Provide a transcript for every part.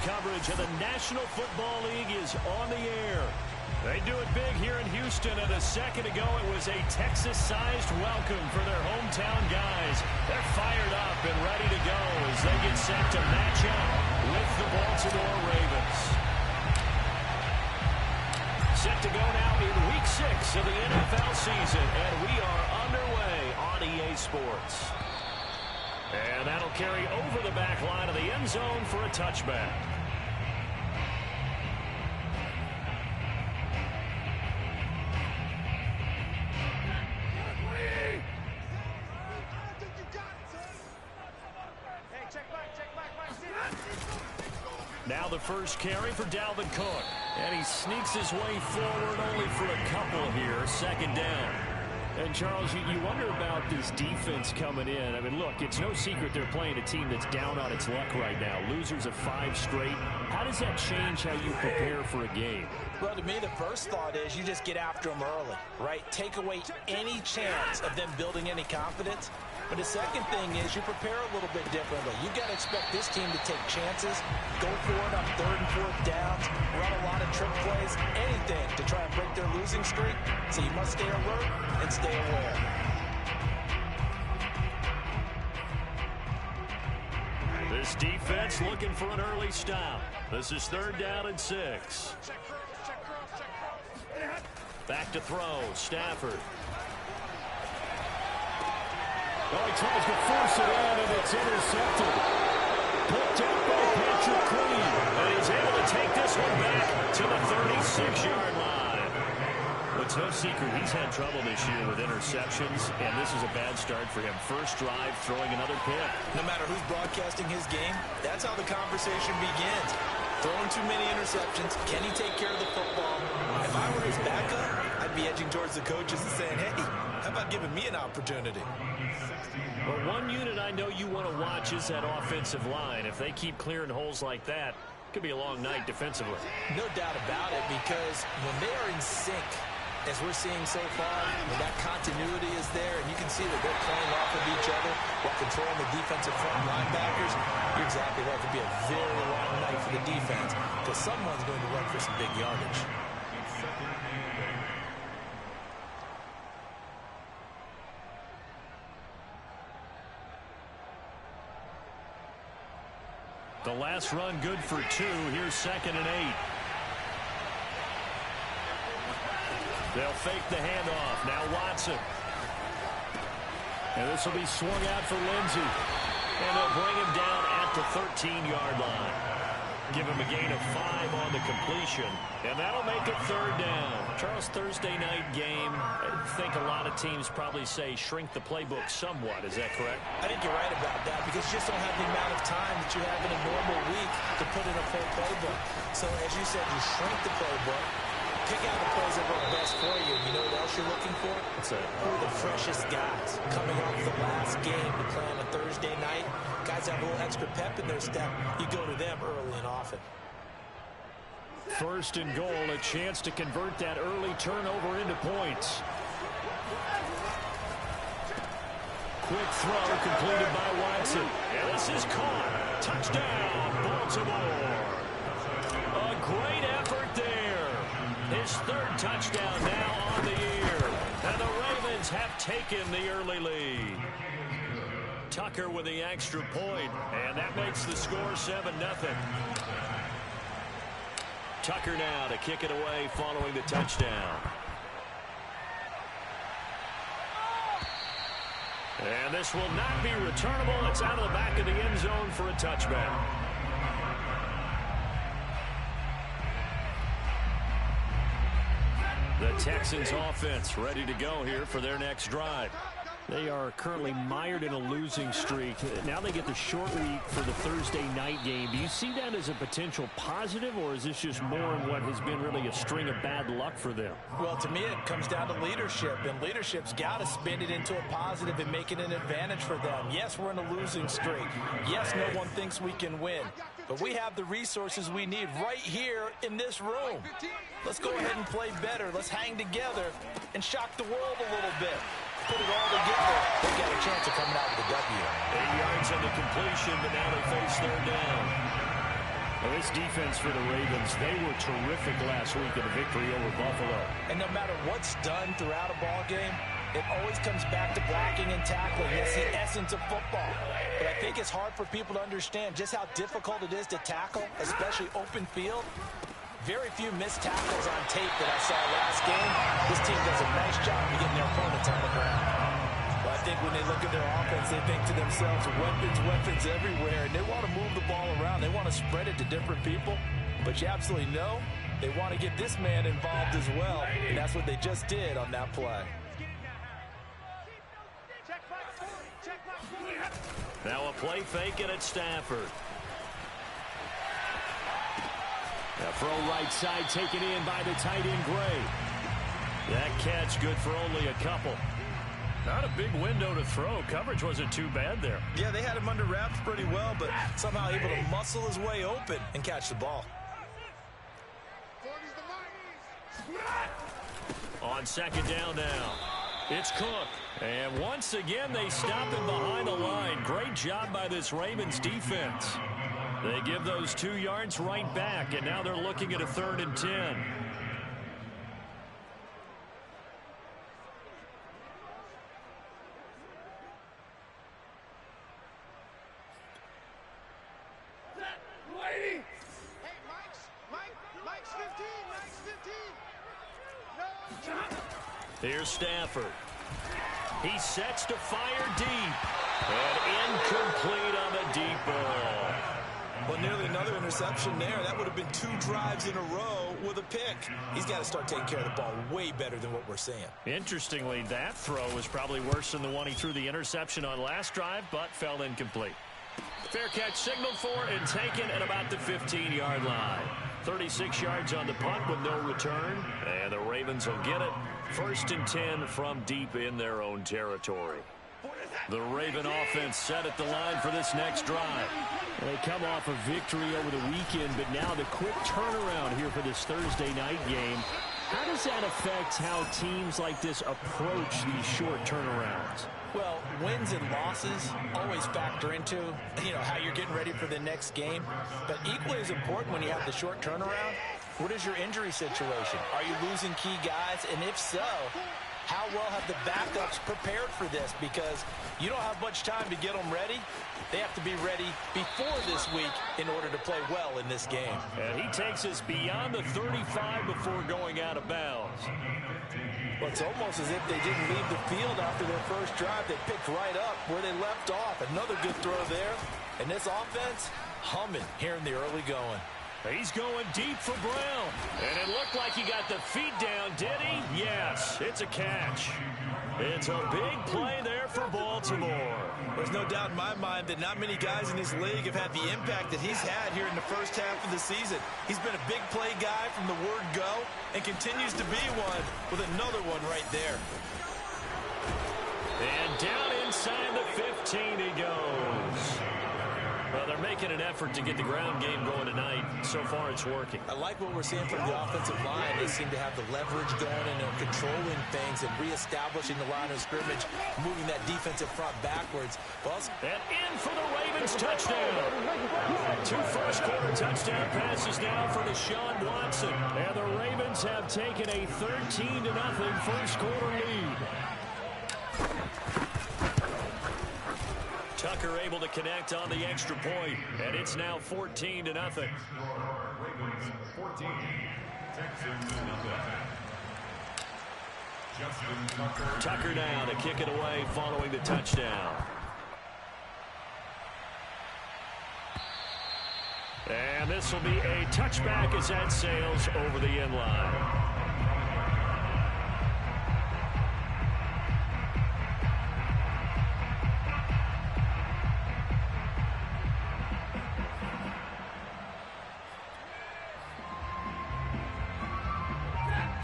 coverage of the National Football League is on the air. They do it big here in Houston, and a second ago it was a Texas-sized welcome for their hometown guys. They're fired up and ready to go as they get set to match up with the Baltimore Ravens. Set to go now in Week 6 of the NFL season, and we are underway on EA Sports. And that'll carry over the back line of the end zone for a touchback. Now the first carry for Dalvin Cook. And he sneaks his way forward only for a couple here. Second down. And, Charles, you wonder about this defense coming in. I mean, look, it's no secret they're playing a team that's down on its luck right now. Losers of 5 straight. How does that change how you prepare for a game? Well, to me, the first thought is you just get after them early, right? Take away any chance of them building any confidence. But the second thing is you prepare a little bit differently. You got to expect this team to take chances, go for it on 3rd and 4th downs, run a lot of trick plays, anything to try and break their losing streak. So you must stay alert and stay aware. This defense looking for an early stop. This is 3rd down and 6. Back to throw, Stafford. Oh, he tries to force it in, and it's intercepted. Picked up by Patrick Queen. And he's able to take this one back to the 36-yard line. Well, it's no secret he's had trouble this year with interceptions, and this is a bad start for him. First drive, throwing another pick. No matter who's broadcasting his game, that's how the conversation begins. Throwing too many interceptions. Can he take care of the football? If I were his backup, I'd be edging towards the coaches and saying, hey, how about giving me an opportunity? Well, one unit I know you want to watch is that offensive line. If they keep clearing holes like that, it could be a long night defensively. No doubt about it, because when they are in sync, as we're seeing so far, when that continuity is there, and you can see that they're playing off of each other while controlling the defensive front linebackers, you're exactly right. It could be a very long night for the defense, because someone's going to run for some big yardage. The last run good for 2. Here's 2nd and 8. They'll fake the handoff. Now Watson. And this will be swung out for Lindsey. And they'll bring him down at the 13-yard line. Give him a gain of 5 on the completion. And that'll make it 3rd down. Charles, Thursday night game, I think a lot of teams probably say shrink the playbook somewhat. Is that correct? I think you're right about that, because you just don't have the amount of time that you have in a normal week to put in a full playbook. So, as you said, you shrink the playbook, pick out the plays that work best for you. You know what else you're looking for? Who are the freshest guys coming off the last game to play on a Thursday night? Guys have a little extra pep in their step. You go to them early and often. 1st and goal, a chance to convert that early turnover into points. Quick throw completed by Watson. And this is caught. Touchdown, Baltimore. A great effort there. His 3rd touchdown now on the year. And the Ravens have taken the early lead. Tucker with the extra point, and that makes the score 7-0. Tucker now to kick it away following the touchdown. And this will not be returnable. It's out of the back of the end zone for a touchback. The Texans offense ready to go here for their next drive. They are currently mired in a losing streak. Now they get the short week for the Thursday night game. Do you see that as a potential positive, or is this just more in what has been really a string of bad luck for them? Well, to me, it comes down to leadership, and leadership's got to spin it into a positive and make it an advantage for them. Yes, we're in a losing streak. Yes, no one thinks we can win, but we have the resources we need right here in this room. Let's go ahead and play better. Let's hang together and shock the world a little bit. Put it all together. They got a chance of coming out with a W. 8 yards on the completion, but now they face 3rd down. This defense for the Ravens, they were terrific last week in the victory over Buffalo. And no matter what's done throughout a ball game, it always comes back to blocking and tackling. That's the essence of football. But I think it's hard for people to understand just how difficult it is to tackle, especially open field. Very few missed tackles on tape that I saw last game. This team does a nice job of getting their opponents on the ground. Well, I think when they look at their offense, they think to themselves, weapons, weapons everywhere, and they want to move the ball around. They want to spread it to different people, but you absolutely know they want to get this man involved as well, and that's what they just did on that play. Now a play fake, and it's Stafford. Now throw right side taken in by the tight end Gray. That catch good for only a couple. Not a big window to throw. Coverage wasn't too bad there. Yeah, they had him under wraps pretty well, but somehow able to muscle his way open and catch the ball. On second down now, it's Cook. And once again, they stop him behind the line. Great job by this Ravens defense. They give those 2 yards right back, and now they're looking at a 3rd and 10. Here's Stafford. He sets to fire deep. And incomplete on the deep ball. Well, nearly another interception there. That would have been 2 drives in a row with a pick. He's got to start taking care of the ball way better than what we're seeing. Interestingly, that throw was probably worse than the one he threw the interception on last drive, but fell incomplete. Fair catch signaled for and taken at about the 15-yard line. 36 yards on the punt with no return. And the Ravens will get it. 1st and 10 from deep in their own territory. The Raven offense set at the line for this next drive. They come off a victory over the weekend, but now the quick turnaround here for this Thursday night game. How does that affect how teams like this approach these short turnarounds? Well, wins and losses always factor into, how you're getting ready for the next game. But equally as important when you have the short turnaround, what is your injury situation? Are you losing key guys? And if so, how well have the backups prepared for this? Because you don't have much time to get them ready. They have to be ready before this week in order to play well in this game. And he takes us beyond the 35 before going out of bounds. Well, it's almost as if they didn't leave the field after their first drive. They picked right up where they left off. Another good throw there. And this offense, humming here in the early going. He's going deep for Brown. And it looked like he got the feet down, did he? Yes, it's a catch. It's a big play there for Baltimore. There's no doubt in my mind that not many guys in this league have had the impact that he's had here in the first half of the season. He's been a big play guy from the word go and continues to be one with another one right there. And down inside the 15 he goes. Well, they're making an effort to get the ground game going tonight. So far, it's working. I like what we're seeing from the offensive line. They seem to have the leverage going and they're controlling things and reestablishing the line of scrimmage, moving that defensive front backwards. Well, and in for the Ravens touchdown. 2 first-quarter touchdown passes now for Deshaun Watson. And the Ravens have taken a 13-0 first-quarter lead. Tucker able to connect on the extra point, and it's now 14-0. Ravens 14, Texans 0. Tucker now to kick it away following the touchdown. And this will be a touchback as that sails over the end line.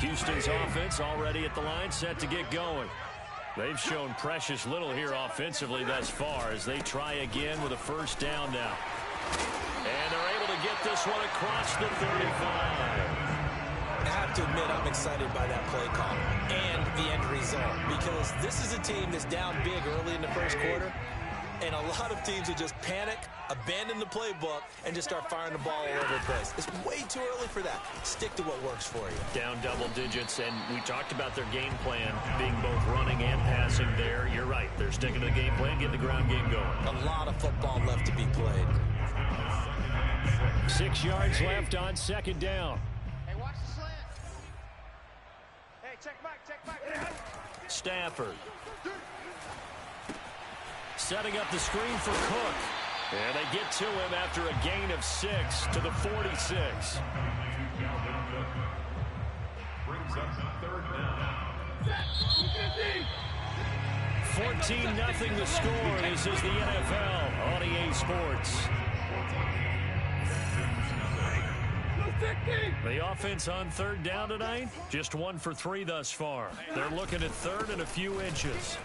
Houston's offense already at the line, set to get going. They've shown precious little here offensively thus far as they try again with a first down now. And they're able to get this one across the 35. I have to admit, I'm excited by that play call and the end result because this is a team that's down big early in the first quarter. And a lot of teams will just panic, abandon the playbook, and just start firing the ball all over the place. It's way too early for that. Stick to what works for you. Down double digits, and we talked about their game plan being both running and passing there. You're right. They're sticking to the game plan, getting the ground game going. A lot of football left to be played. 6 yards left on second down. Hey, watch the slant. Hey, check back. Stafford. Setting up the screen for Cook. And they get to him after a gain of 6 to the 46. Brings up third down. 14-0 the score. This is the NFL on EA Sports. The offense on third down tonight, just 1 for 3 thus far. They're looking at third and a few inches.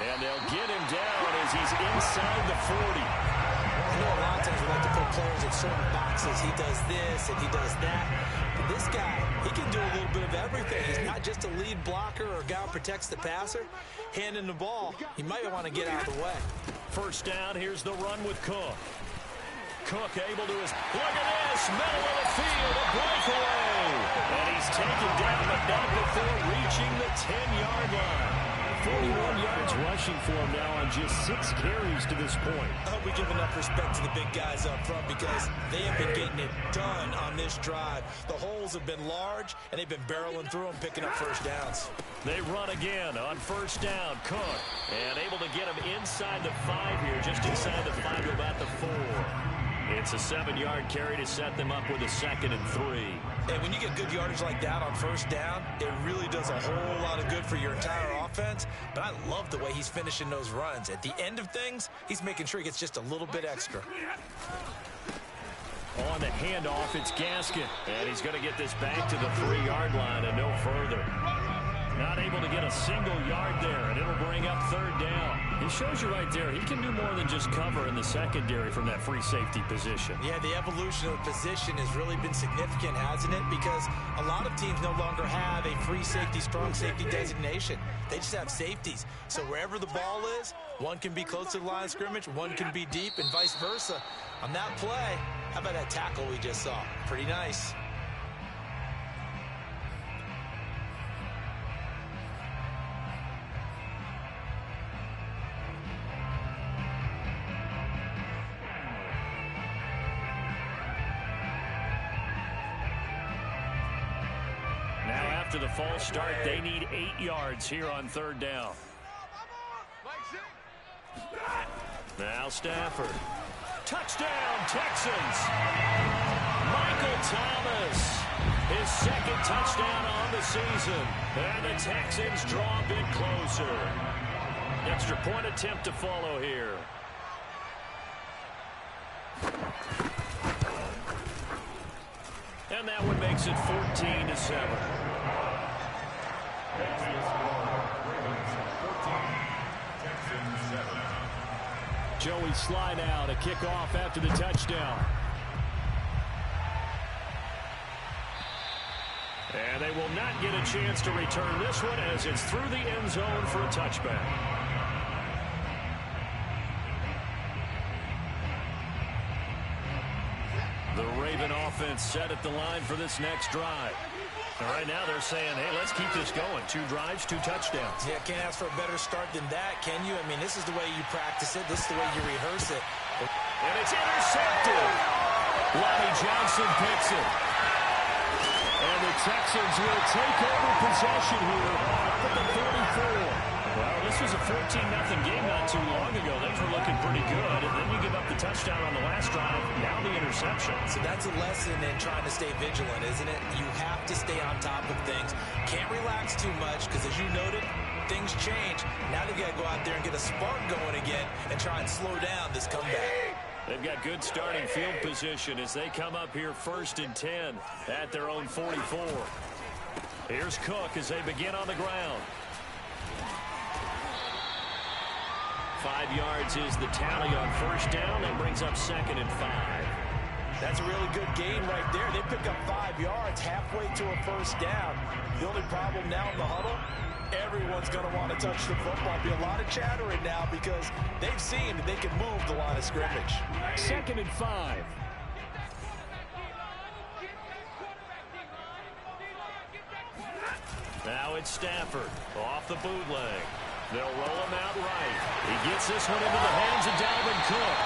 And they'll get him down as he's inside the 40. I know a lot of times we like to put players in certain boxes. He does this and he does that. But this guy, he can do a little bit of everything. He's not just a lead blocker or a guy who protects the passer. Handing the ball, he might want to get out of the way. First down, here's the run with Cook. Cook able to his, look at this, middle of the field, a breakaway. And he's taken down, but not before reaching the 10-yard line. 41 yards rushing for him now on just 6 carries to this point. I hope we give enough respect to the big guys up front because they have been getting it done on this drive. The holes have been large, and they've been barreling through them, picking up first downs. They run again on first down. Cook, and able to get him inside the 5 here, just inside the 5 to about the 4. It's a 7-yard carry to set them up with a 2nd and 3. And when you get good yardage like that on first down, it really does a whole lot of good for your entire offense. But I love the way he's finishing those runs. At the end of things, he's making sure he gets just a little bit extra. On the handoff, it's Gaskin. And he's going to get this back to the 3-yard line and no further. Not able to get a single yard there, and it'll bring up third down. It shows you right there, he can do more than just cover in the secondary from that free safety position. Yeah, the evolution of the position has really been significant, hasn't it? Because a lot of teams no longer have a free safety, strong safety designation. They just have safeties. So wherever the ball is, one can be close to the line of scrimmage, one can be deep, and vice versa. On that play, how about that tackle we just saw? Pretty nice. After the false start, they need 8 yards here on third down. Now Stafford. Touchdown, Texans. Michael Thomas. His 2nd touchdown on the season. And the Texans draw a bit closer. Extra point attempt to follow here. And that one makes it 14-7. Joey slide out, a kickoff after the touchdown. And they will not get a chance to return this one as it's through the end zone for a touchback. The Raven offense set at the line for this next drive. And right now they're saying, hey, let's keep this going. 2 drives, 2 touchdowns. Yeah, can't ask for a better start than that, can you? I mean, this is the way you practice it. This is the way you rehearse it. And it's intercepted. Lonnie Johnson picks it. And the Texans will take over possession here at the 44. Well, this was a 14-0 game not too long ago. They were looking pretty good, and then you give up the touchdown on the last drive, now the interception. So that's a lesson in trying to stay vigilant, isn't it? You have to stay on top of things. Can't relax too much because, as you noted, things change. Now they've got to go out there and get a spark going again and try and slow down this comeback. They've got good starting field position as they come up here 1st and 10 at their own 44. Here's Cook as they begin on the ground. 5 yards is the tally on first down. That brings up 2nd and 5. That's a really good gain right there. They pick up 5 yards, halfway to a first down. The only problem now in the huddle, everyone's going to want to touch the football. Be a lot of chattering now because they've seen that they can move the line of scrimmage. 2nd and 5. Now it's Stafford off the bootleg. They'll roll him out right. He gets this one into the hands of Dalvin Cook.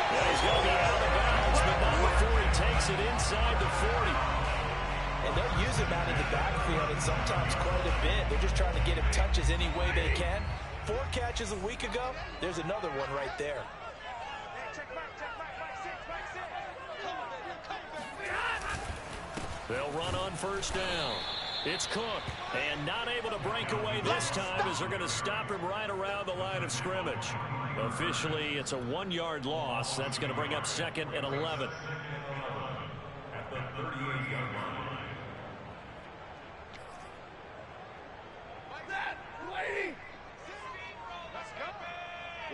And he's going to be out of bounds, but not before he takes it inside the 40. And they'll use him out in the backfield, and sometimes quite a bit. They're just trying to get him touches any way they can. 4 catches a week ago. There's another one right there. They'll run on first down. It's Cook, and not able to break away this time as they're going to stop him right around the line of scrimmage. Officially, it's a 1-yard loss. That's going to bring up 2nd and 11. At the 38-yard line. Let's go.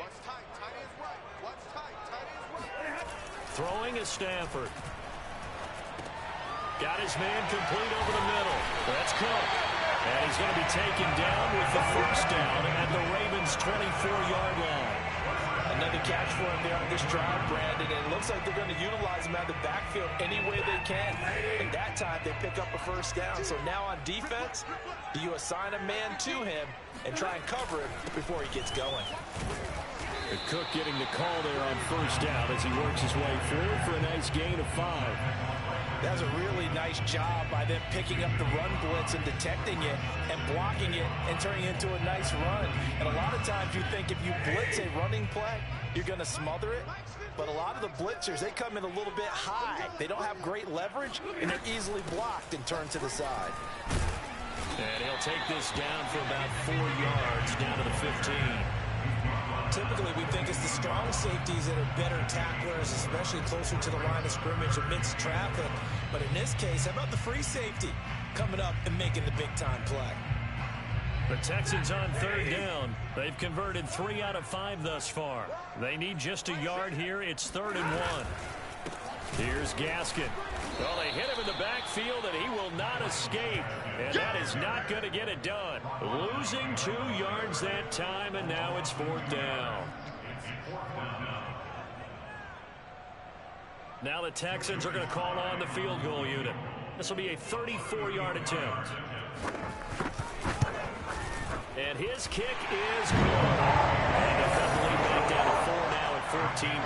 What's tight? Tight is right. What's tight? Tight is right. Throwing is Stafford. Got his man complete over the middle. That's Cook. And he's going to be taken down with the first down at the Ravens' 24-yard line. Another catch for him there on this drive, Brandon. And it looks like they're going to utilize him out of the backfield any way they can. And that time they pick up a first down. So now on defense, do you assign a man to him and try and cover him before he gets going? And Cook getting the call there on first down as he works his way through for a nice gain of 5. That was a really nice job by them picking up the run blitz and detecting it and blocking it and turning it into a nice run. And a lot of times you think if you blitz a running play, you're going to smother it. But a lot of the blitzers, they come in a little bit high. They don't have great leverage, and they're easily blocked and turned to the side. And he'll take this down for about 4 yards down to the 15. Typically, we think it's the strong safeties that are better tacklers, especially closer to the line of scrimmage amidst traffic. But in this case, how about the free safety coming up and making the big-time play? The Texans on 3rd down. They've converted 3 out of 5 thus far. They need just a yard here. It's 3rd and 1. Here's Gaskin. Well, they hit him in the backfield, and he will not escape. And that is not going to get it done. Losing 2 yards that time, and now it's 4th down. Now the Texans are going to call on the field goal unit. This will be a 34-yard attempt. And his kick is good. And they'll cut the lead back down to 4 now at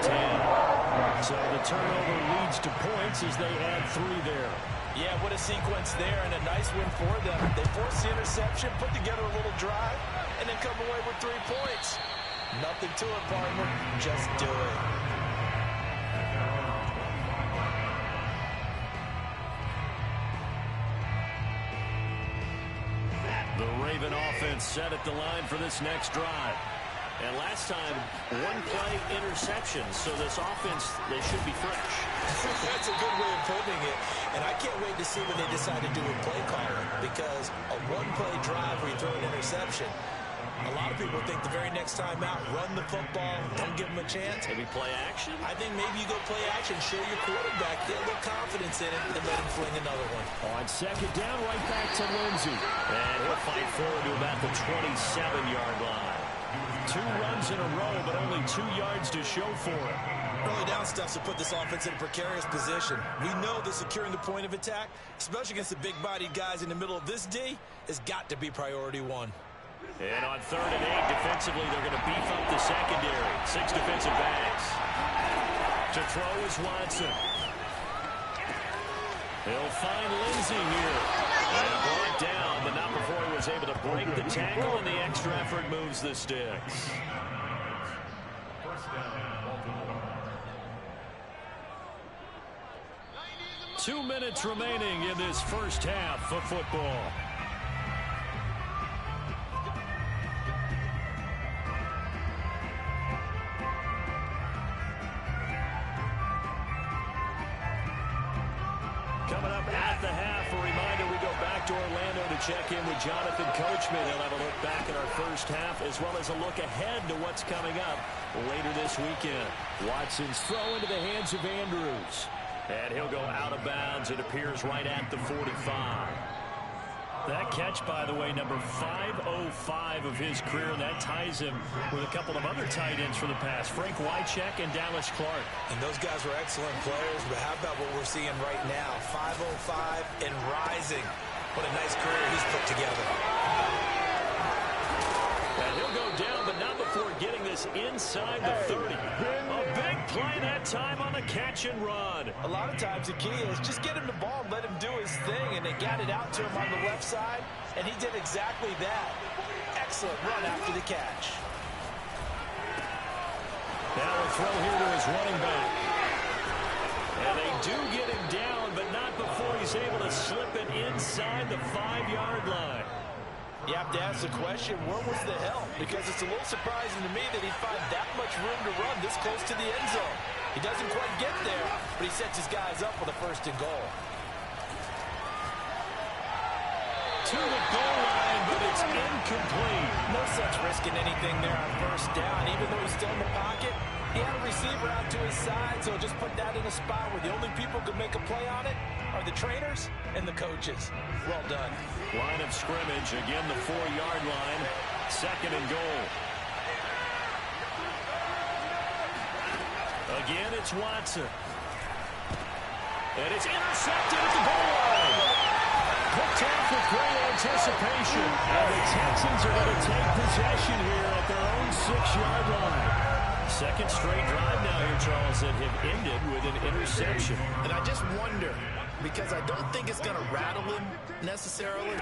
14-10. So the turnover leads to points as they add 3 there. Yeah, what a sequence there, and a nice win for them. They forced the interception, put together a little drive, and then come away with 3 points. Nothing to it, partner. Just do it. The Raven offense set at the line for this next drive. And last time, 1-play interception. So this offense, they should be fresh. That's a good way of putting it. And I can't wait to see when they decide to do a play calling, because a 1-play drive where you throw an interception, a lot of people think the very next time out, run the football, don't give them a chance. Maybe play action? I think maybe you go play action, show your quarterback, get a little confidence in it, and let him fling another one. On 2nd down, right back to Lindsey. And he'll fight forward to about the 27-yard line. 2 runs in a row, but only 2 yards to show for it. Early down stuff to put this offense in a precarious position. We know that securing the point of attack, especially against the big-bodied guys in the middle of this D, has got to be priority 1. And on 3rd and 8, defensively, they're going to beef up the secondary. 6 defensive backs. To throw is Watson. He'll find Lindsey here. And brought down, but not before he was able to break the tackle, and the extra effort moves the sticks. 2 minutes remaining in this first half of football. Coming up at the half, a reminder, we go back to Orlando to check in with Jonathan Coachman. He'll have a look back at our first half as well as a look ahead to what's coming up later this weekend. Watson's throw into the hands of Andrews. And he'll go out of bounds. It appears right at the 45. That catch, by the way, number 505 of his career, and that ties him with a couple of other tight ends for the past, Frank Wycheck and Dallas Clark. And those guys were excellent players, but how about what we're seeing right now? 505 and rising. What a nice career he's put together. And he'll go down, but not before getting this inside the 30. A big play that time on the catch and run. A lot of times the key is just get him the ball and let him do his thing, and they got it out to him on the left side, and he did exactly that. Excellent run after the catch. Now a throw here to his running back. And they do get him down, but not before he's able to slip it inside the 5-yard line. You have to ask the question, where was the help? Because it's a little surprising to me that he'd find that much room to run this close to the end zone. He doesn't quite get there, but he sets his guys up for the first and goal. To the goal line, but it's incomplete. No sense risking anything there on first down. Even though he's still in the pocket, he had a receiver out to his side, so just put that in a spot where the only people who can make a play on it are the trainers and the coaches. Well done. Line of scrimmage, again the 4-yard line, second and goal. Again, it's Watson. And it's intercepted at the goal line. Picked off with great anticipation. And the Texans are going to take possession here at their own 6-yard line. Second straight drive now here, Charles, that have ended with an interception. And I just wonder, because I don't think it's going to rattle him necessarily,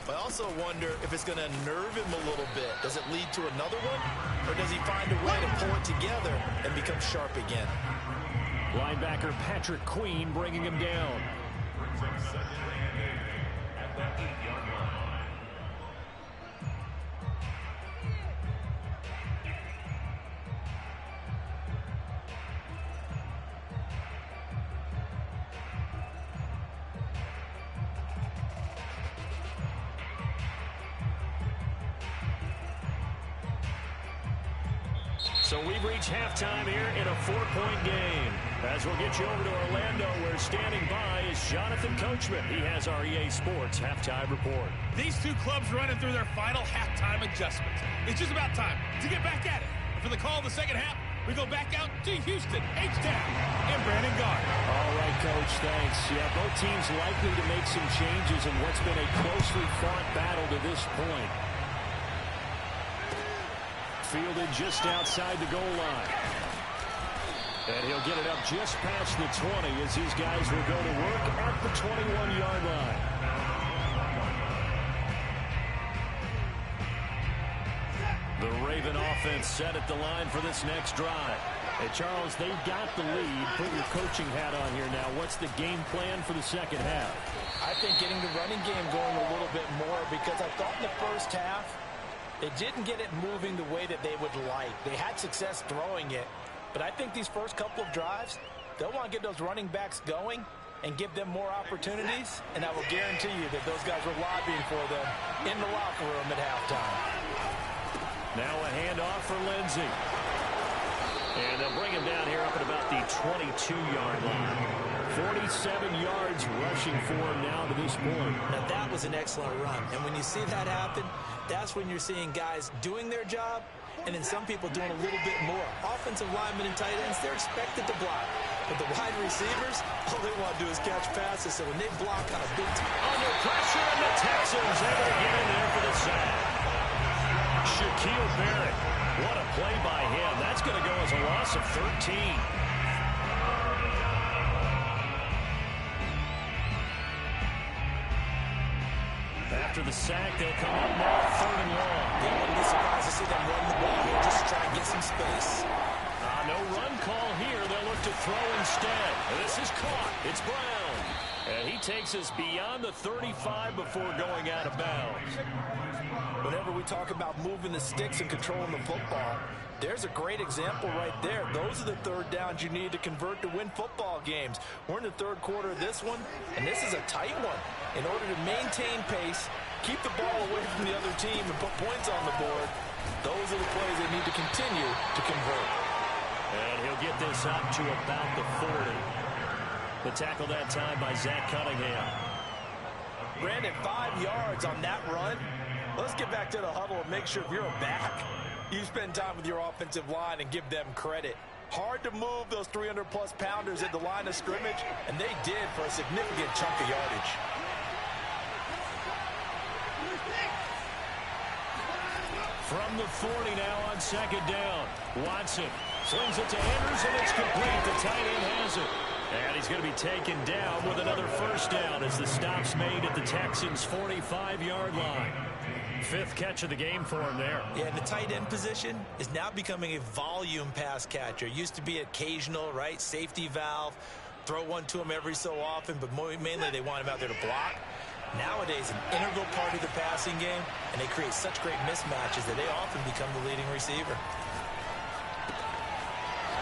but I also wonder if it's going to nerve him a little bit. Does it lead to another one? Or does he find a way to pull it together and become sharp again? Linebacker Patrick Queen bringing him down. At the 8-yard line. So we've reached halftime here in a 4-point game. As we'll get you over to Orlando, where standing by is Jonathan Coachman. He has our EA Sports halftime report. These two clubs running through their final halftime adjustments. It's just about time to get back at it. For the call of the second half, we go back out to Houston, H-Town, and Brandon Gard. All right, Coach, thanks. Yeah, both teams likely to make some changes in what's been a closely fought battle to this point. Fielded just outside the goal line. And he'll get it up just past the 20 as these guys will go to work at the 21-yard line. The Raven offense set at the line for this next drive. Hey, Charles, they've got the lead. Put your coaching hat on here now. What's the game plan for the second half? I think getting the running game going a little bit more, because I thought in the first half they didn't get it moving the way that they would like. They had success throwing it, but I think these first couple of drives, they'll want to get those running backs going and give them more opportunities, and I will guarantee you that those guys were lobbying for them in the locker room at halftime. Now a handoff for Lindsey. And they'll bring him down here up at about the 22-yard line. 47 yards rushing for him now to this point. Now that was an excellent run, and when you see that happen, that's when you're seeing guys doing their job, and then some people doing a little bit more. Offensive linemen and tight ends, they're expected to block. But the wide receivers, all they want to do is catch passes, so when they block on a big team. Under pressure, and the Texans able to get in there for the sack. Shaquille Barrett, what a play by him. That's going to go as a loss of 13. After the sack, they'll come up now, 3rd and long. They wouldn't be surprised to see them run the ball here, just try and get some space. No run call here. They'll look to throw instead. This is caught. It's Brown. And he takes us beyond the 35 before going out of bounds. Whenever we talk about moving the sticks and controlling the football, there's a great example right there. Those are the third downs you need to convert to win football games. We're in the third quarter of this one, and this is a tight one. In order to maintain pace, keep the ball away from the other team, and put points on the board, those are the plays they need to continue to convert. And he'll get this up to about the 40. The tackle that time by Zach Cunningham. Brandon, 5 yards on that run. Let's get back to the huddle and make sure if you're a back, you spend time with your offensive line and give them credit. Hard to move those 300-plus pounders at the line of scrimmage, and they did for a significant chunk of yardage. From the 40 now on second down. Watson slings it to Andrews, and it's complete. The tight end has it. And he's going to be taken down with another first down as the stop's made at the Texans' 45-yard line. 5th catch of the game for him there. Yeah, and the tight end position is now becoming a volume pass catcher. It used to be occasional, right? Safety valve. Throw one to him every so often, but mainly they want him out there to block. Nowadays, an integral part of the passing game, and they create such great mismatches that they often become the leading receiver.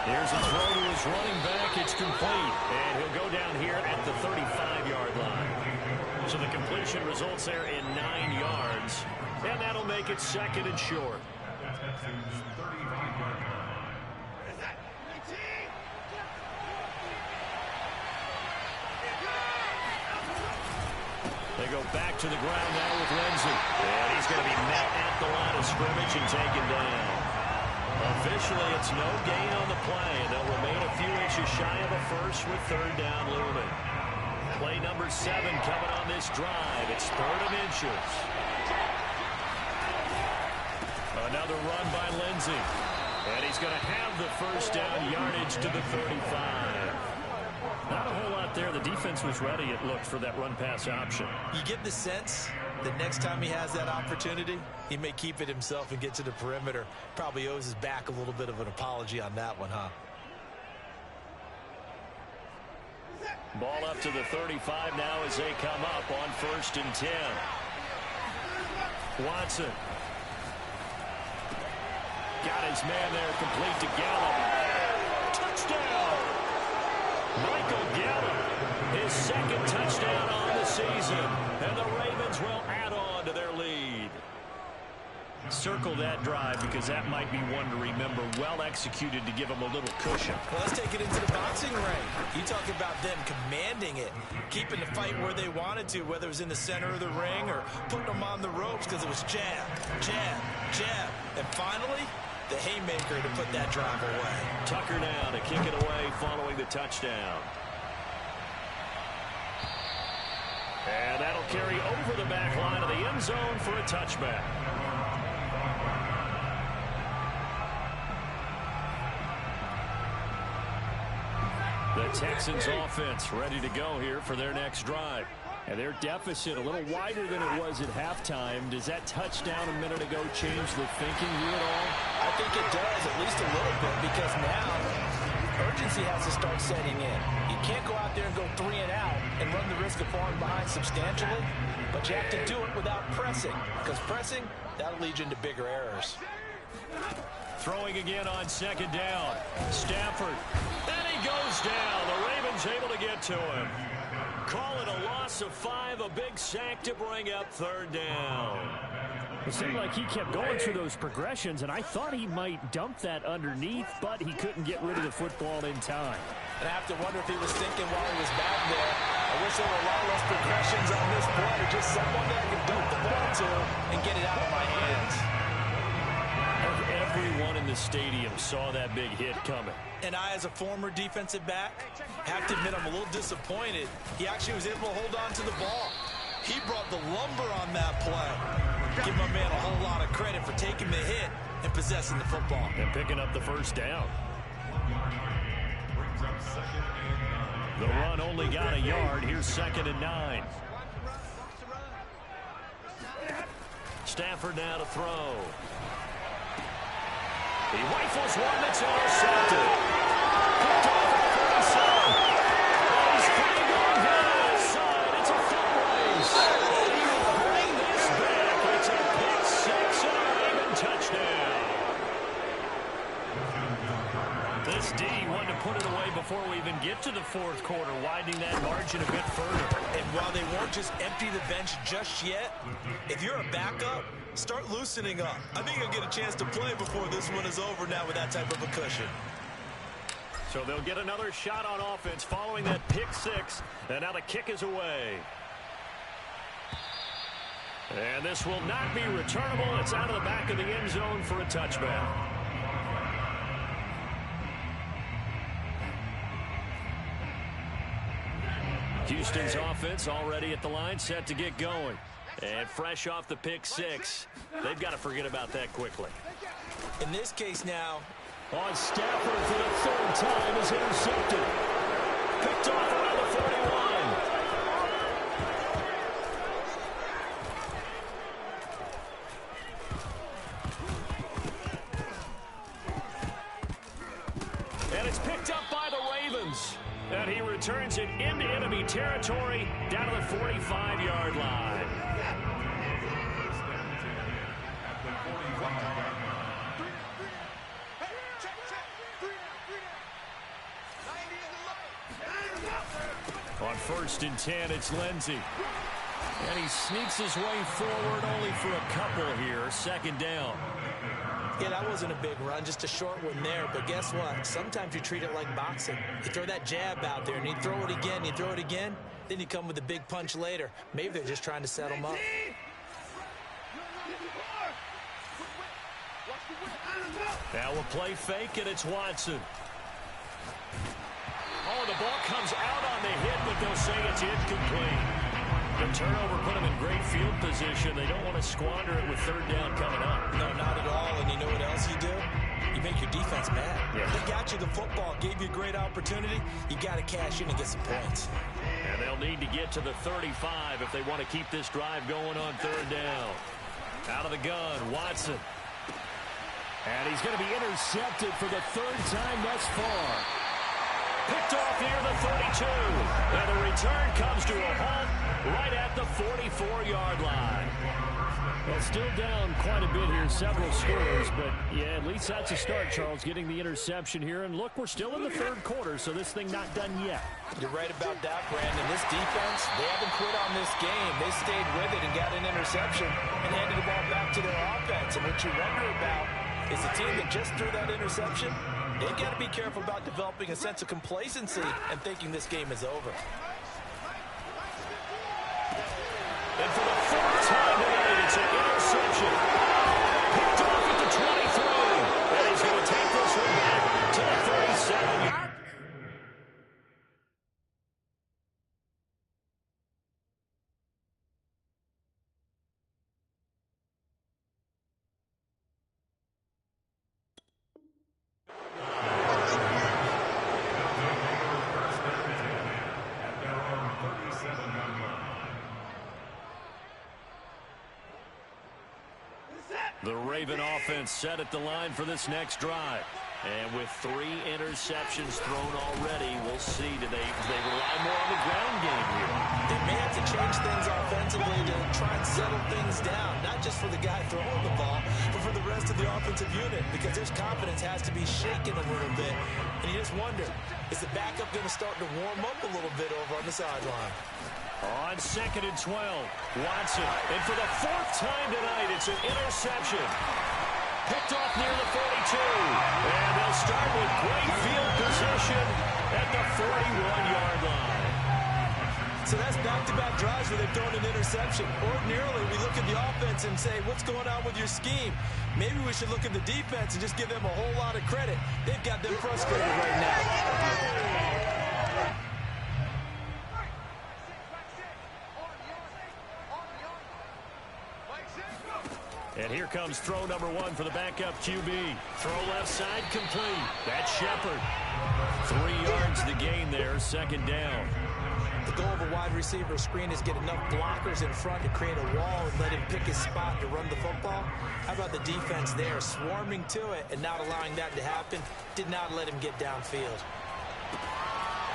Here's a throw to his running back. It's complete, and he'll go down here at the 35-yard line. So the completion results there in 9 yards, and that'll make it 2nd and short. They go back to the ground now with Lindsey. And he's going to be met at the line of scrimmage and taken down. Officially, it's no gain on the play, and they'll remain a few inches shy of a first with 3rd down looming. Play number 7 coming on this drive. It's 3rd and inches. Another run by Lindsey. And he's going to have the first down yardage to the 35. Not a whole lot there. The defense was ready, it looked, for that run-pass option. You get the sense that next time he has that opportunity, he may keep it himself and get to the perimeter. Probably owes his back a little bit of an apology on that one, huh? Ball up to the 35 now as they come up on 1st and 10. Watson. Got his man there, complete to Gallup. Touchdown! Michael Gallup, his 2nd touchdown on the season, and the Ravens will add on to their lead. Circle that drive because that might be one to remember. Well executed to give them a little cushion. Well, let's take it into the boxing ring. You talk about them commanding it, keeping the fight where they wanted to, whether it was in the center of the ring or putting them on the ropes because it was jab, jab, jab. And finally, the haymaker to put that drive away. Tucker now to kick it away following the touchdown. And that'll carry over the back line of the end zone for a touchback. The Texans offense ready to go here for their next drive. And their deficit a little wider than it was at halftime. Does that touchdown a minute ago change the thinking here at all? I think it does, at least a little bit, because now urgency has to start setting in. You can't go out there and go 3 and out and run the risk of falling behind substantially, but you have to do it without pressing, because pressing, that'll lead you into bigger errors. Throwing again on 2nd down. Stafford. And he goes down. The Ravens able to get to him. Call it a loss of 5, a big sack to bring up 3rd down. It seemed like he kept going through those progressions, and I thought he might dump that underneath, but he couldn't get rid of the football in time. And I have to wonder if he was thinking while he was back there, I wish there were a lot less progressions on this play, just someone that I can dump the ball to and get it out of my hands. Everyone in the stadium saw that big hit coming. And I, as a former defensive back, have to admit I'm a little disappointed. He actually was able to hold on to the ball. He brought the lumber on that play. Give my man a whole lot of credit for taking the hit and possessing the football. And picking up the first down. The run only got a yard. Here's 2nd and 9. Stafford now to throw. He rifles one that's intercepted. Picked off at 37. He's flying on the side. It's a foot race. Bring this back. It's a pick 6 and a Raven touchdown. This D wanted to put it away before we even get to the 4th quarter, widening that margin a bit further. And while they won't just empty the bench just yet, if you're a backup, start loosening up. I think you'll get a chance to play before this one is over now with that type of a cushion. So they'll get another shot on offense following that pick six. And now the kick is away. And this will not be returnable. It's out of the back of the end zone for a touchback. Houston's offense already at the line, set to get going. And fresh off the pick six, they've got to forget about that quickly. In this case now, on Stafford for the third time is intercepted. Picked off around the 41. And it's picked up by the Ravens. And he returns it into enemy territory down to the 45-yard line. On 1st and 10, it's Lindsey. And he sneaks his way forward only for a couple here. 2nd down. Yeah, that wasn't a big run, just a short one there. But guess what? Sometimes you treat it like boxing. You throw that jab out there, and you throw it again, you throw it again, then you come with a big punch later. Maybe they're just trying to set him up. Now we'll play fake, and it's Watson. Oh, the ball comes out on the hit, but they'll say it's incomplete. The turnover put them in great field position. They don't want to squander it with 3rd down coming up. No, not at all. And you know what else you do? You make your defense mad. Yeah. They got you the football, gave you a great opportunity. You got to cash in and get some points. And they'll need to get to the 35 if they want to keep this drive going on 3rd down. Out of the gun, Watson. And he's going to be intercepted for the 3rd time thus far. Picked off near the 32. And the return comes to a halt right at the 44-yard line. Well, still down quite a bit here, several scores, but yeah, at least that's a start, Charles, getting the interception here. And look, we're still in the 3rd quarter, so this thing not done yet. You're right about that, Brandon. This defense, they haven't quit on this game. They stayed with it and got an interception and handed the ball back to their offense. And what you wonder about is the team that just threw that interception, they've got to be careful about developing a sense of complacency and thinking this game is over. And for the 4th time tonight, it's an interception. Picked off at the 23. And he's going to take this one back to the 37. The Raven offense set at the line for this next drive. And with 3 interceptions thrown already, we'll see, do they rely more on the ground game here? They may have to change things offensively to try and settle things down, not just for the guy throwing the ball, but for the rest of the offensive unit, because their confidence has to be shaken a little bit. And you just wonder, is the backup going to start to warm up a little bit over on the sideline? On 2nd and 12, Watson. And for the 4th time tonight, it's an interception. Picked off near the 42. And they'll start with great field position at the 41-yard line. So that's back-to-back drives where they've thrown an interception. Ordinarily, we look at the offense and say, what's going on with your scheme? Maybe we should look at the defense and just give them a whole lot of credit. They've got them frustrated right now. And here comes throw number 1 for the backup QB. Throw left side complete. That's Shepard. 3 yards to gain there, 2nd down. The goal of a wide receiver screen is get enough blockers in front to create a wall and let him pick his spot to run the football. How about the defense there, swarming to it and not allowing that to happen? Did not let him get downfield.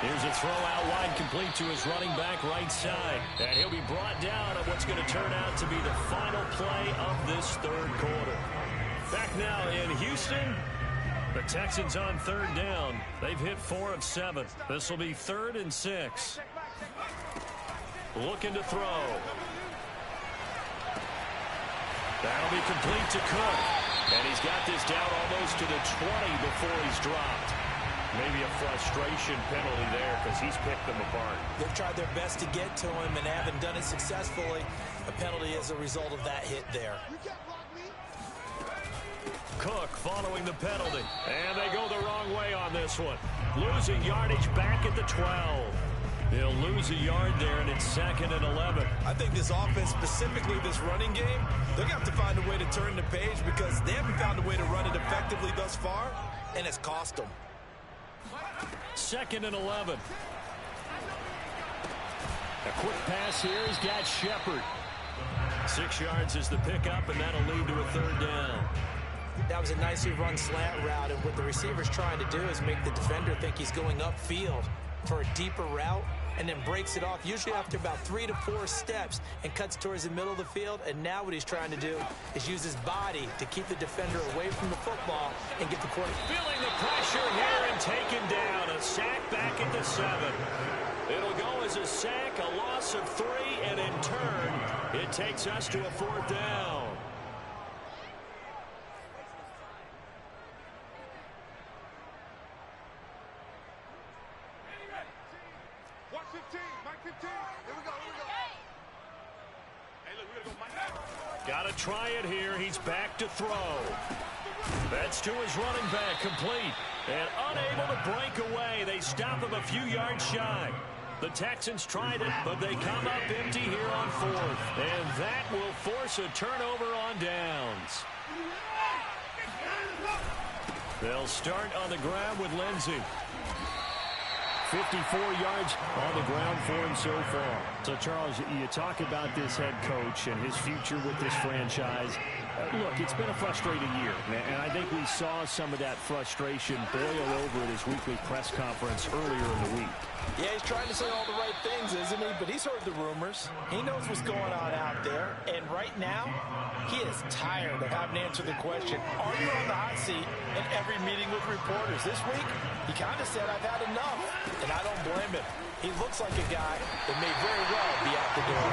Here's a throw out wide, complete to his running back right side. And he'll be brought down on what's going to turn out to be the final play of this 3rd quarter. Back now in Houston, the Texans on 3rd down. They've hit 4 of 7. This will be 3rd and 6. Looking to throw. That'll be complete to Cook. And he's got this down almost to the 20 before he's dropped. Maybe a frustration penalty there because he's picked them apart. They've tried their best to get to him and haven't done it successfully. A penalty as a result of that hit there. Cook following the penalty. And they go the wrong way on this one. Losing yardage back at the 12. They'll lose a yard there, and it's 2nd and 11. I think this offense, specifically this running game, they're going to have to find a way to turn the page because they haven't found a way to run it effectively thus far, and it's cost them. 2nd and 11. A quick pass here. He's got Shepard. 6 yards is the pickup, and that'll lead to a 3rd down. That was a nicely run slant route, and what the receiver's trying to do is make the defender think he's going upfield for a deeper route, and then breaks it off, usually after about 3 to 4 steps, and cuts towards the middle of the field. And now what he's trying to do is use his body to keep the defender away from the football and get the quarterback. Feeling the pressure here and taken down. A sack back at the 7. It'll go as a sack, a loss of 3, and in turn, it takes us to a 4th down. Got to try it here. He's back to throw. That's to his running back, complete. And unable to break away. They stop him a few yards shy. The Texans tried it, but they come up empty here on 4th. And that will force a turnover on downs. They'll start on the ground with Lindsey. 54 yards on the ground for him so far. So, Charles, you talk about this head coach and his future with this franchise. Look, it's been a frustrating year, and I think we saw some of that frustration boil over at his weekly press conference earlier in the week. Yeah, he's trying to say all the right things, isn't he? But he's heard the rumors. He knows what's going on out there. And right now, he is tired of having to answer the question, are you on the hot seat in every meeting with reporters? This week, he kind of said, I've had enough. And I don't blame him. He looks like a guy that may very well be out the door.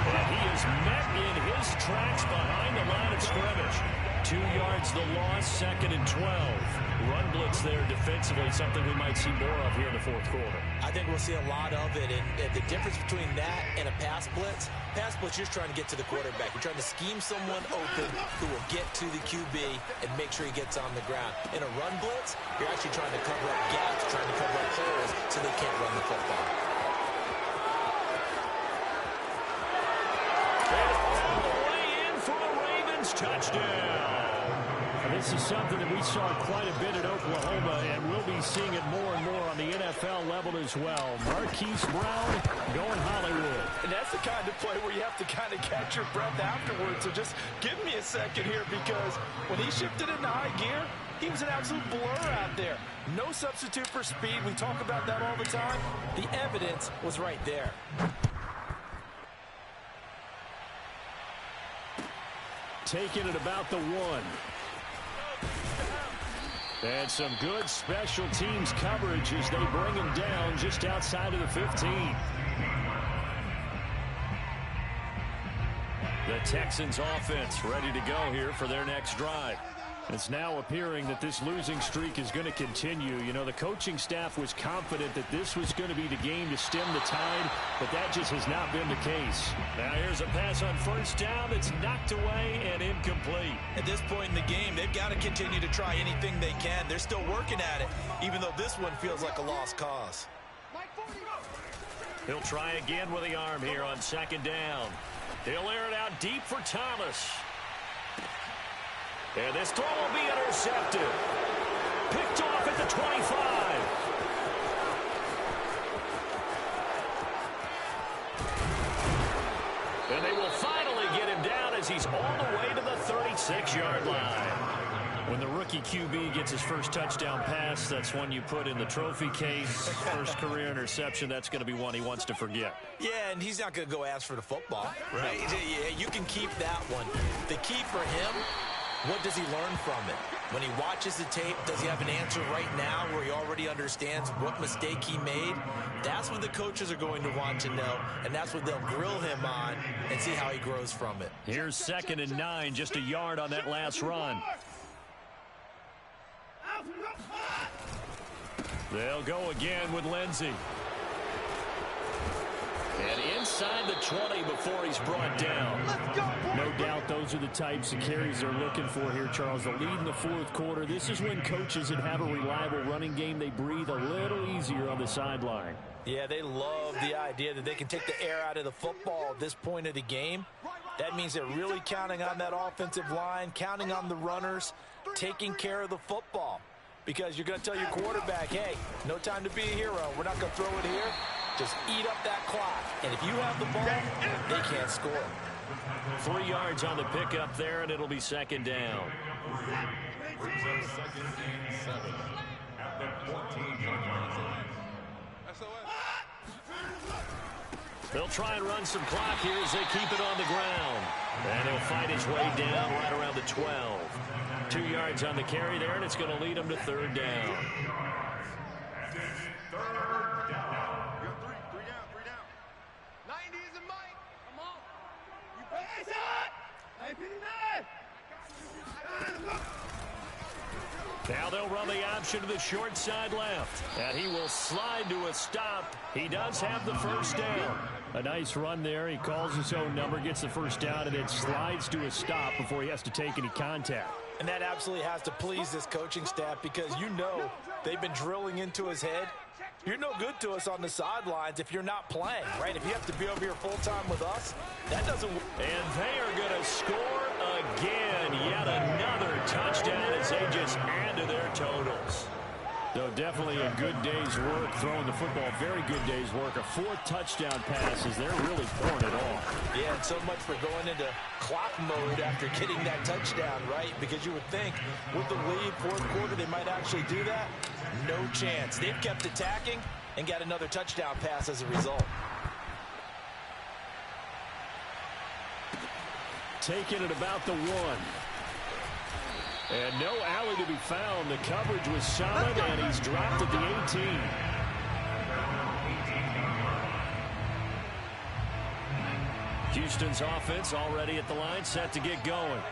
And he is met in his tracks behind the line of scrimmage. 2 yards the loss, 2nd and 12. Run blitz there defensively, something we might see more of here in the 4th quarter. I think we'll see a lot of it, and the difference between that and a pass blitz, you're just trying to get to the quarterback. You're trying to scheme someone open who will get to the QB and make sure he gets on the ground. In a run blitz, you're actually trying to cover up gaps, trying to cover up holes so they can't run the football. And all the way in for a Ravens touchdown. This is something that we saw quite a bit at Oklahoma, and we'll be seeing it more and more on the NFL level as well. Marquise Brown going Hollywood. And that's the kind of play where you have to kind of catch your breath afterwards. So just give me a second here, because when he shifted into high gear, he was an absolute blur out there. No substitute for speed. We talk about that all the time. The evidence was right there. Taking it about the 1. And some good special teams coverage as they bring him down just outside of the 15. The Texans offense ready to go here for their next drive. It's now appearing that this losing streak is going to continue. You know, the coaching staff was confident that this was going to be the game to stem the tide, but that just has not been the case. Now here's a pass on 1st down that's knocked away and incomplete. At this point in the game, they've got to continue to try anything they can. They're still working at it, even though this one feels like a lost cause. He'll try again with the arm here on 2nd down. He'll air it out deep for Thomas. And this throw will be intercepted. Picked off at the 25. And they will finally get him down as he's all the way to the 36-yard line. When the rookie QB gets his first touchdown pass, that's one you put in the trophy case. First career interception, that's going to be one he wants to forget. Yeah, and he's not going to go ask for the football, right? Yeah, you can keep that one. The key for him, what does he learn from it? When he watches the tape, does he have an answer right now where he already understands what mistake he made? That's what the coaches are going to want to know, and that's what they'll grill him on and see how he grows from it. Here's 2nd and 9, just a yard on that last run. They'll go again with Lindsey. And inside the 20 before he's brought down. No doubt those are the types of carries they're looking for here, Charles. The lead in the fourth quarter. This is when coaches that have a reliable running game, they breathe a little easier on the sideline. Yeah, they love the idea that they can take the air out of the football at this point of the game. That means they're really counting on that offensive line, counting on the runners, taking care of the football. Because you're going to tell your quarterback, hey, no time to be a hero. We're not going to throw it here. Just eat up that clock. And if you have the ball, they can't score. 3 yards on the pickup there, and it'll be second down. They'll try and run some clock here as they keep it on the ground. And he'll fight his way down right around the 12. 2 yards on the carry there, and it's going to lead him to third down. Now they'll run the option to the short side left. And he will slide to a stop. He does have the first down. A nice run there. He calls his own number, gets the first down, and then slides to a stop before he has to take any contact. And that absolutely has to please this coaching staff because you know they've been drilling into his head. You're no good to us on the sidelines if you're not playing, right? If you have to be over here full-time with us, that doesn't work. And they are going to score again. Yet another touchdown as they just add to their totals. So definitely a good day's work throwing the football. Very good day's work. A 4th touchdown pass as they're really pouring it off. Yeah, and so much for going into clock mode after getting that touchdown, right? Because you would think with the lead, fourth quarter, they might actually do that. No chance. They've kept attacking and got another touchdown pass as a result. Taking it about the 1. And no alley to be found. The coverage was solid, and he's dropped at the 18. Houston's offense already at the line, set to get going.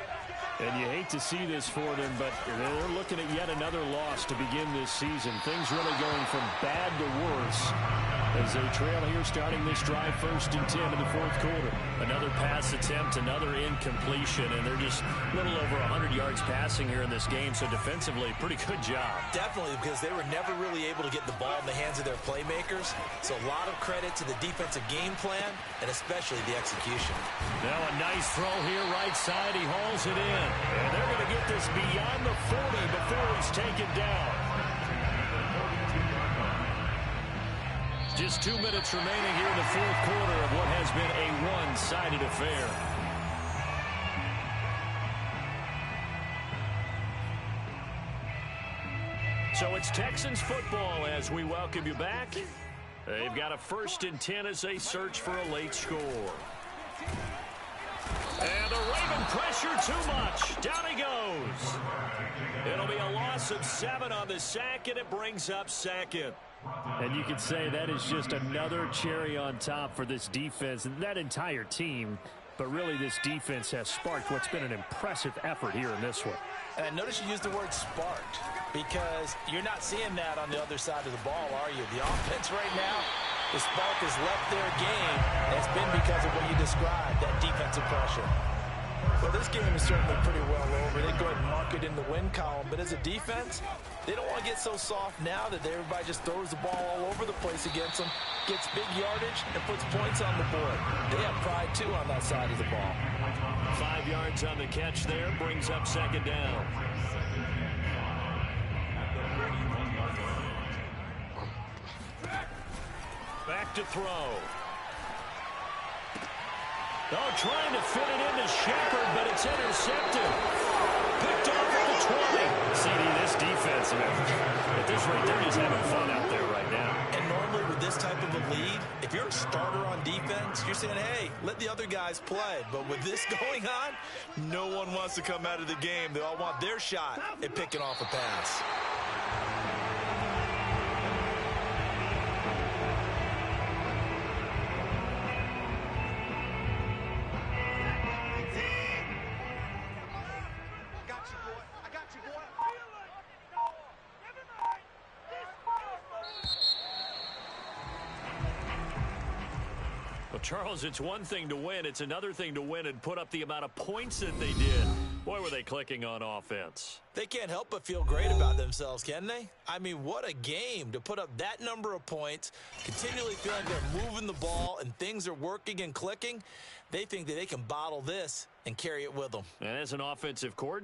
And you hate to see this for them, but they're looking at yet another loss to begin this season. Things really going from bad to worse as they trail here starting this drive 1st and 10 in the fourth quarter. Another pass attempt, another incompletion, and they're just a little over 100 yards passing here in this game, so defensively, pretty good job. Definitely, because they were never really able to get the ball in the hands of their playmakers, so a lot of credit to the defensive game plan, and especially the execution. Now a nice throw here, right side, he hauls it in, and they're going to get this beyond the 40 before he's taken down. Just 2 minutes remaining here in the fourth quarter of what has been a one-sided affair. So it's Texans football as we welcome you back. They've got a 1st and 10 as they search for a late score. And the Raven pressure too much. Down he goes. It'll be a loss of 7 on the sack, and it brings up 2nd. And you can say that is just another cherry on top for this defense and that entire team. But really, this defense has sparked what's been an impressive effort here in this one. And notice you used the word sparked because you're not seeing that on the other side of the ball, are you? The offense right now, the spark has left their game. And it's been because of what you described, that defensive pressure. Well, this game is certainly pretty well over. They go ahead and mark it in the win column. But as a defense, they don't want to get so soft now that everybody just throws the ball all over the place against them, gets big yardage, and puts points on the board. They have pride, too, on that side of the ball. 5 yards on the catch there, brings up 2nd down. Back to throw. Oh, trying to fit it into Shepard, but it's intercepted. Picked off at the 20. CD, this defense, at this rate, they're just having fun out there right now. And normally with this type of a lead, if you're a starter on defense, you're saying, hey, let the other guys play. But with this going on, no one wants to come out of the game. They all want their shot at picking off a pass. Well, Charles, it's one thing to win. It's another thing to win and put up the amount of points that they did. Boy, were they clicking on offense. They can't help but feel great about themselves, can they? I mean, what a game to put up that number of points, continually feel like they're moving the ball and things are working and clicking. They think that they can bottle this and carry it with them. And as an offensive coordinator,